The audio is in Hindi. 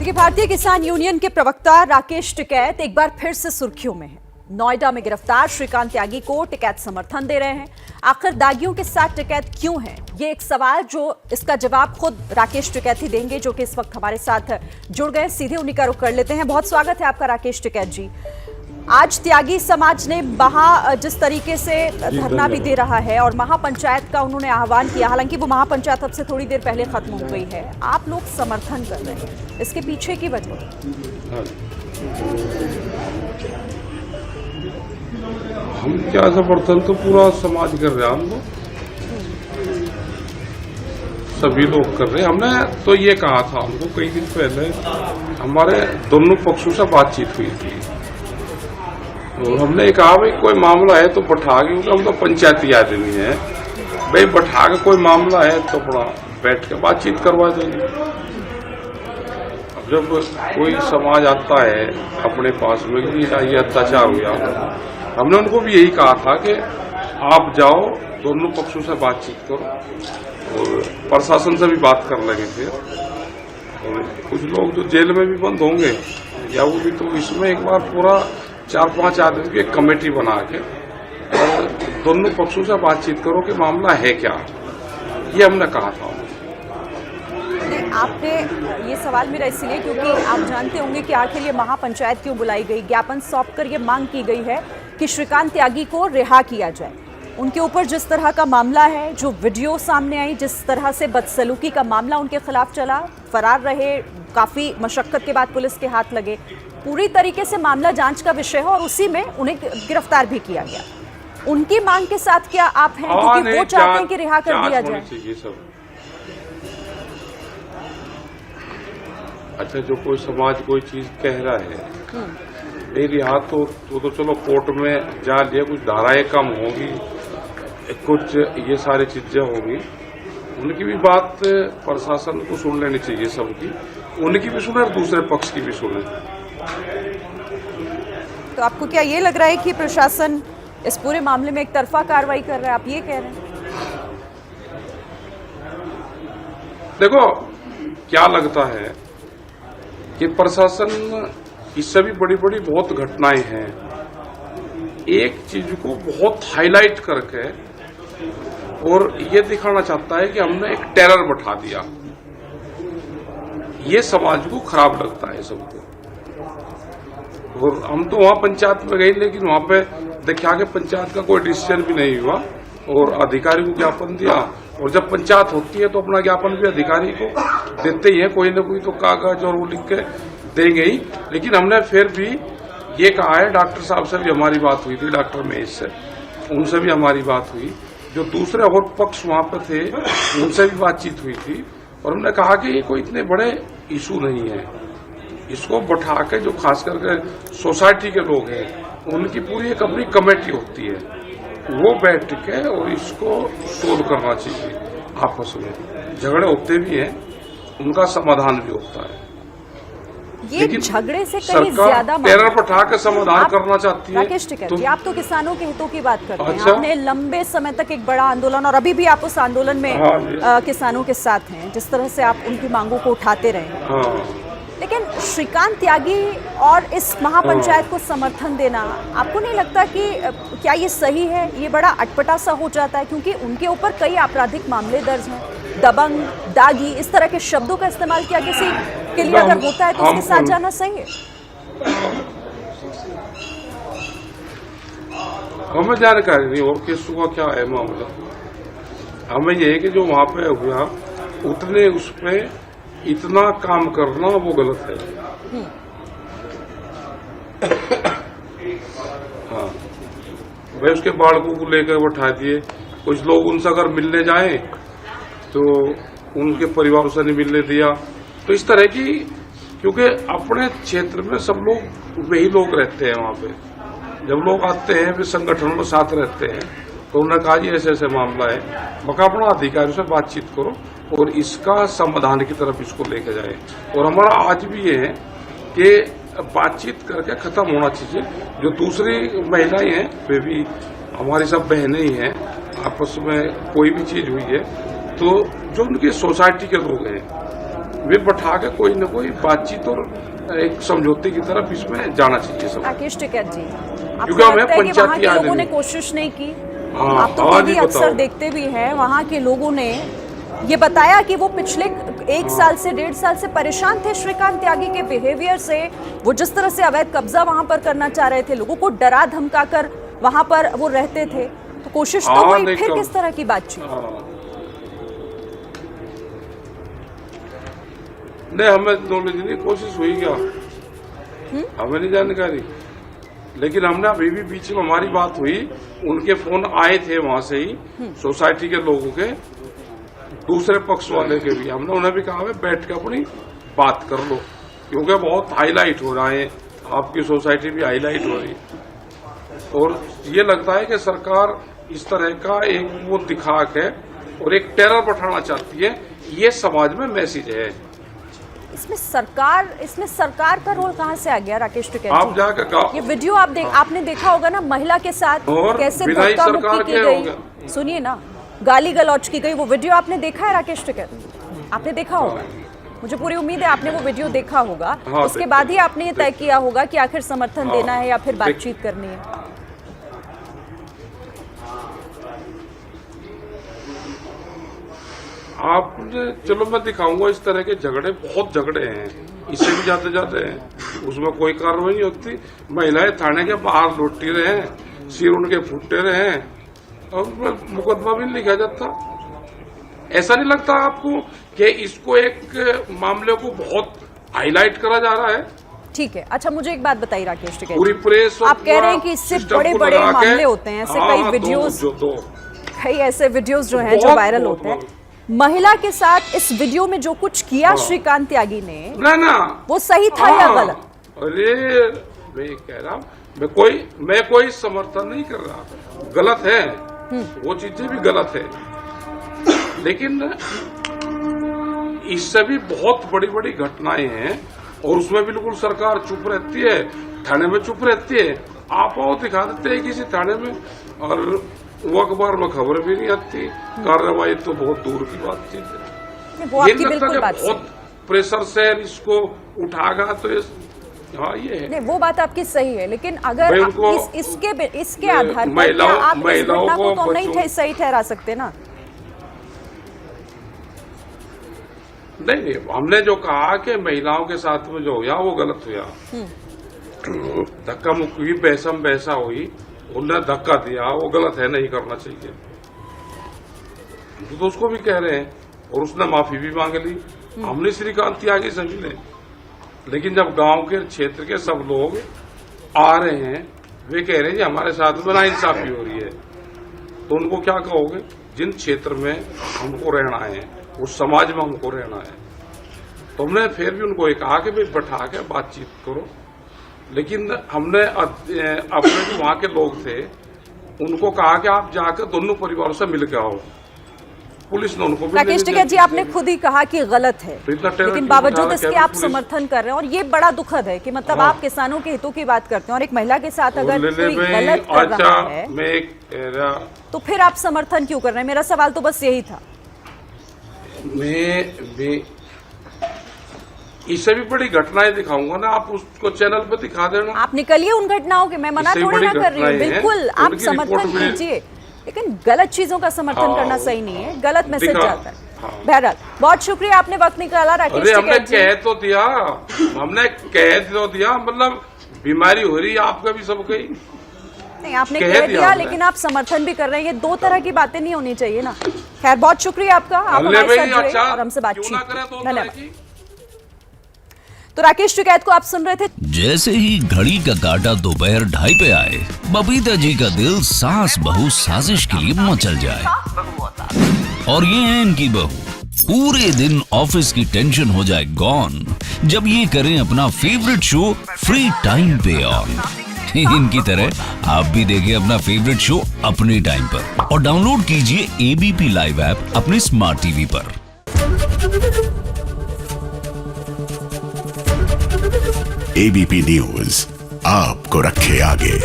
देखिए, भारतीय किसान यूनियन के प्रवक्ता राकेश टिकैत एक बार फिर से सुर्खियों में हैं। नोएडा में गिरफ्तार श्रीकांत त्यागी को टिकैत समर्थन दे रहे हैं। आखिर दागियों के साथ टिकैत क्यों है, ये एक सवाल जो इसका जवाब खुद राकेश टिकैत ही देंगे, जो कि इस वक्त हमारे साथ जुड़ गए। सीधे उन्हीं का रुख कर लेते हैं। बहुत स्वागत है आपका राकेश टिकैत जी। आज त्यागी समाज ने जिस तरीके से धरना भी दे रहा है और महापंचायत का उन्होंने आह्वान किया, हालांकि वो महापंचायत अब से थोड़ी देर पहले खत्म हो गई है, आप लोग समर्थन कर रहे हैं, इसके पीछे की वजह? हम क्या समर्थन तो पूरा समाज कर रहे हैं, हम लोग सभी लोग कर रहे हैं। हमने तो ये कहा था, हमको कई दिन पहले हमारे दोनों पक्षों से बातचीत हुई थी और हमने कहा भाई कोई मामला है तो बैठा के, क्योंकि हम तो पंचायती आदमी है, भाई बैठा के कोई मामला है तो बड़ा बैठ के बातचीत करवा देंगे। अब जब कोई समाज आता है अपने पास में कि ये अत्याचार हुआ, हमने उनको भी यही कहा था कि आप जाओ, दोनों पक्षों से बातचीत करो और प्रशासन से भी बात कर लेंगे फिर। और कुछ लोग जो जेल में भी बंद होंगे या वो भी, तो इसमें एक बार पूरा 4-5 आदमी की एक कमेटी बना के और दोनों पक्षों से बातचीत करो कि मामला है क्या, ये हमने कहा था। आपने ये सवाल मेरा इसलिए क्योंकि आप जानते होंगे कि आखिर ये महापंचायत क्यों बुलाई गई। ज्ञापन सौंपकर ये मांग की गई है कि श्रीकांत त्यागी को रिहा किया जाए। उनके ऊपर जिस तरह का मामला है, जो वीडियो सामने आई, जिस तरह से बदसलूकी का मामला उनके खिलाफ चला, फरार रहे, काफी मशक्कत के बाद पुलिस के हाथ लगे, पूरी तरीके से मामला जांच का विषय है और उसी में उन्हें गिरफ्तार भी किया गया। उनकी मांग के साथ क्या आप हैं, क्योंकि वो चाहते हैं कि रिहा कर दिया जाए? अच्छा, जो कोई समाज कोई चीज कह रहा है, मेरी हाथ तो चलो कोर्ट में जा लिया, कुछ धाराएं कम होगी, कुछ ये सारी चीजें होंगी, उनकी भी बात प्रशासन को सुन लेनी चाहिए, सबकी, उनकी भी सुने और दूसरे पक्ष की भी सुने। तो आपको क्या ये लग रहा है कि प्रशासन इस पूरे मामले में एक तरफा कार्रवाई कर रहा है, आप ये कह रहे हैं? देखो, क्या लगता है कि प्रशासन, इससे भी बड़ी बड़ी बहुत घटनाएं हैं, एक चीज को बहुत हाईलाइट करके और ये दिखाना चाहता है कि हमने एक टेरर बैठा दिया। ये समाज को खराब लगता है सबको। और हम तो वहां पंचायत में गए, लेकिन वहां पे देखा कि पंचायत का कोई डिसीजन भी नहीं हुआ और अधिकारी को ज्ञापन दिया। और जब पंचायत होती है तो अपना ज्ञापन भी अधिकारी को देते ही है, कोई ना कोई तो कागज और वो लिख के देंगे ही। लेकिन हमने फिर भी ये कहा है, डॉक्टर साहब से भी हमारी बात हुई थी, डॉक्टर महेश से, उनसे भी हमारी बात हुई, जो दूसरे और पक्ष वहां पर थे उनसे भी बातचीत हुई थी और हमने कहा कि ये कोई इतने बड़े इशू नहीं है, इसको बैठा के जो खास करके सोसाइटी के लोग हैं उनकी पूरी एक अपनी कमेटी होती है, वो बैठ के और इसको सोल्व करना चाहिए। आपस में झगड़े होते भी हैं, उनका समाधान भी होता है, ये झगड़े से कहीं ज्यादा टेरर बैठा के समाधान करना चाहती है। राकेश टिकैत जी, आप तो किसानों के हितों की बात करते हैं। आपने लंबे समय तक एक बड़ा आंदोलन, और अभी भी आप उस आंदोलन में किसानों के साथ हैं, जिस तरह से आप उनकी मांगों को उठाते रहे। लेकिन श्रीकांत त्यागी और इस महापंचायत को समर्थन देना, आपको नहीं लगता कि क्या ये सही है? ये बड़ा अटपटा सा हो जाता है, क्योंकि उनके ऊपर कई आपराधिक मामले दर्ज हैं, दबंग, दागी, इस तरह के शब्दों का इस्तेमाल किया किसी के लिए अगर होता है तो उसके साथ जाना सही है? हमें जानकारी नहीं और किस का क्या है मामला। हमें ये है कि जो वहां पे हुआ, उतने उस पे इतना काम करना वो गलत है। हाँ, भाई उसके बालकों को लेकर बैठा दिए, कुछ लोग उनसे अगर मिलने जाएं तो उनके परिवार से नहीं मिलने दिया, तो इस तरह की, क्योंकि अपने क्षेत्र में सब लोग वही लोग रहते हैं वहां पे, जब लोग आते हैं फिर संगठनों के साथ रहते हैं, तो उन्होंने कहा जी ऐसे ऐसे मामला है, मका अपना अधिकारियों से बातचीत करो और इसका समाधान की तरफ इसको लेके जाए। और हमारा आज भी ये है कि बातचीत करके खत्म होना चाहिए। जो दूसरी महिलाएं हैं वे भी हमारी सब बहनें ही हैं, आपस में कोई भी चीज हुई है तो जो उनकी सोसाइटी के लोग हैं वे बैठा के कोई न कोई बातचीत और एक समझौते की तरफ इसमें जाना चाहिए सब। राकेश टिकैत जी, आपको क्योंकि हमें लगता है कि वहाँ के लोगों पंचायती ने कोशिश नहीं की? हाँ, आप तो टीवी अक्सर देखते भी हैं, वहाँ के लोगों ने ये बताया कि वो पिछले 1 साल से 1.5 साल से परेशान थे श्रीकांत त्यागी के बिहेवियर से। वो जिस तरह से अवैध कब्जा वहां पर करना चाह रहे थे, लोगों को डरा धमका कर वहां पर वो रहते थे, तो कोशिश तो हुई, फिर किस तरह की बातचीत? नहीं, हमें नॉलेज नहीं, कोशिश हुई क्या हमें नहीं जानकारी, लेकिन हमने अभी भी बीच में हमारी बात हुई, उनके फोन आए थे वहां से ही सोसाइटी के लोगों के, दूसरे पक्ष वाले के भी। हमने उन्हें भी कहा बैठ के अपनी बात कर लो, क्योंकि बहुत हाईलाइट हो रहा है, आपकी सोसाइटी भी हाईलाइट हो रही है। और ये लगता है कि सरकार इस तरह का एक वो दिखा के और एक टेरर बैठाना चाहती है, ये समाज में मैसेज है। इसमें सरकार का रोल कहाँ से आ गया राकेश टिकैत? आप जाकर ये वीडियो आपने देखा होगा ना, महिला के साथ कैसे धक्का मुक्की की गई, सुनिए ना, गाली गलौच की गई, वो वीडियो आपने देखा है राकेश टिकैत? आपने देखा होगा, मुझे पूरी उम्मीद है आपने वो वीडियो देखा होगा। उसके बाद ही आपने ये तय किया होगा कि आखिर समर्थन देना है या फिर बातचीत करनी है। आपने, चलो मैं दिखाऊंगा, इस तरह के झगड़े बहुत झगड़े हैं, इससे भी जाते हैं, उसमें कोई कार्रवाई नहीं होती। महिलाएं थाने के बाहर लौटती रहे, सिर उनके फूटते रहे और मुकदमा भी नहीं लिखा जाता। ऐसा नहीं लगता आपको कि इसको एक मामले को बहुत हाईलाइट करा जा रहा है? ठीक है, अच्छा मुझे एक बात बताइए राकेश टिकैत, पूरी प्रेस आप कह रहे हैं कि इससे बड़े-बड़े मामले होते हैं, ऐसे कई वीडियोस, कई ऐसे वीडियोस जो हैं जो वायरल होते हैं। महिला के साथ इस वीडियो में जो कुछ किया श्रीकांत त्यागी ने, ना वो सही था या गलत? अरे मैं कह रहा हूँ, मैं कोई समर्थन नहीं कर रहा, गलत है, वो चीजें भी गलत है, लेकिन इससे भी बहुत बड़ी बड़ी घटनाएं हैं और उसमें बिल्कुल सरकार चुप रहती है, थाने में चुप रहती है। आप आओ दिखा देते हैं किसी थाने में और वो अखबार में खबर भी नहीं आती, कार्रवाई तो बहुत दूर की बातचीत है। ये लगता है बहुत प्रेशर से इसको उठागा तो हाँ ये है। नहीं, वो बात आपकी सही है, लेकिन अगर इसके आधार पर क्या आप इस घटना को तो नहीं सही ठहरा सकते ना? नहीं, हमने जो कहा कि महिलाओं के साथ में जो हुआ वो गलत हुआ, धक्का मुक्की बहसा हुई, उन्होंने धक्का दिया, वो गलत है, नहीं करना चाहिए, तो उसको भी कह रहे हैं और उसने माफी भी मांग ली। हमने श्रीकांत त्यागी सभी ने, लेकिन जब गांव के क्षेत्र के सब लोग आ रहे हैं, वे कह रहे हैं कि हमारे साथ में नाइंसाफी हो रही है, तो उनको क्या कहोगे? जिन क्षेत्र में हमको रहना है, उस समाज में हमको रहना है, तो हमने फिर भी उनको कहा कि भाई बैठा के बातचीत करो, लेकिन हमने अपने जो वहां के लोग थे उनको कहा कि आप जाकर दोनों परिवारों से मिल के आओ। पुलिस ने उनको भी राकेश टिकैत जी, आपने खुद ही कहा कि गलत है, लेकिन बावजूद इसके आप समर्थन कर रहे हैं, और ये बड़ा दुखद है कि मतलब आप किसानों के हितों की बात करते हैं और एक महिला के साथ अगर कोई गलत कर रहा है तो फिर आप समर्थन क्यों कर रहे हैं? मेरा सवाल तो बस यही था। मैं इससे भी बड़ी घटनाएं दिखाऊंगा ना, आप उसको चैनल पर दिखा देना। आप निकलिए उन घटनाओं के, मैं मना थोड़ी ना कर रही हूँ, बिल्कुल आप समर्थन कीजिए, लेकिन गलत चीजों का समर्थन करना सही नहीं है, गलत मैसेज जाता है। बहरहाल बहुत शुक्रिया, आपने वक्त निकाला राकेश टिकैत जी। हमने कह तो दिया, मतलब बीमारी हो रही है आपका भी सबका ही। नहीं, आपने कह दिया, लेकिन आप समर्थन भी कर रहे हैं, ये दो तरह की बातें नहीं होनी चाहिए ना। खैर बहुत शुक्रिया आपका, आप हमारे साथ जुड़े और हमसे बातचीत। धन्यवाद। तो राकेश टिकैत को आप सुन रहे थे। जैसे ही घड़ी का काटा दोपहर 2:30 पे आए, बबीता जी का दिल सास बहू साजिश के लिए मचल जाए। और ये है इनकी बहू, पूरे दिन ऑफिस की टेंशन हो जाए गॉन जब ये करें अपना फेवरेट शो फ्री टाइम पे ऑन। इनकी तरह आप भी देखें अपना फेवरेट शो अपने टाइम पर और डाउनलोड कीजिए एबीपी लाइव ऐप अपने स्मार्ट टीवी पर। एबीपी न्यूज आपको रखे आगे।